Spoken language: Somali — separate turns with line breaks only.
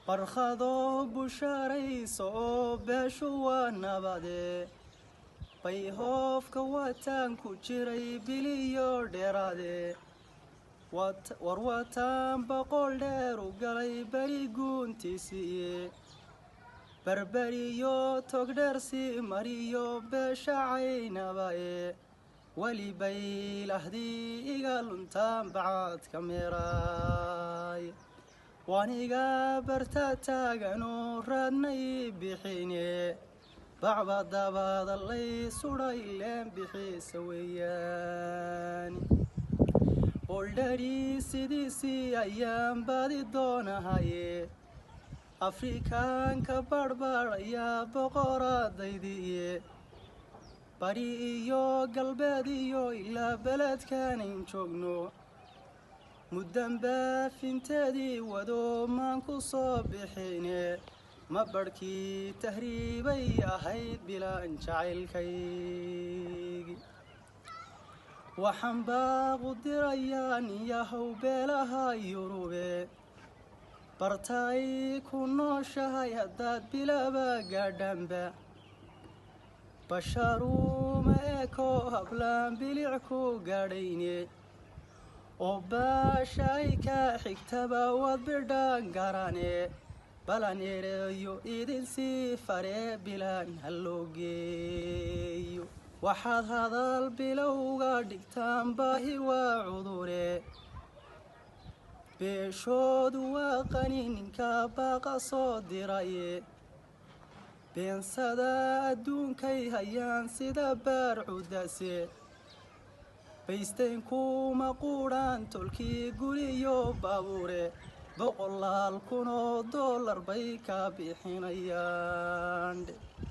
barkhado bushaarayso beeshu waa nabade bayhoofka wataan ku jiray biliyo dheeraade war wataan boqol dheer u galay beri guuntiisiiye berberiyo togdheersi mariyo beesha caynabaye weli bay lahdii iga luntaan bacad ka meeraay waaniga barta taaganoo raadnay bixine bacba dabada lay sudhay leen bixiisa weeyaan oldhari sidiisii ayaan baadi doonahaye afrikaanka barhbar ayaa boqoradaydiiye bari iyo galbeed iyo ilaa beledkanayn joogno muddan baafinteedii wado maan ku soo bixine ma barhkii tahriibay ahayd bilaan jacaylkaygi waxaan baaqu dirayaa niyahow beelaha yurube bartay ku nooshahay haddaad bilaba gaadhaanba basharuuma eko hablaan bilic ku gaadhayne oo baashay ka xigtaba waad bidhaan garane balan ereeyo idinsii faree bilaan halloogeeyo waxaad hadal bilowga dhigtaan baahi waa cudure beeshoodu waa qani ninka baaqa soo diraye beensada adduunkay hayaan sida baar cudase baysteyn kuma quudhaan tolkii guriyo baabuure $100,000 bay ka bixinayaan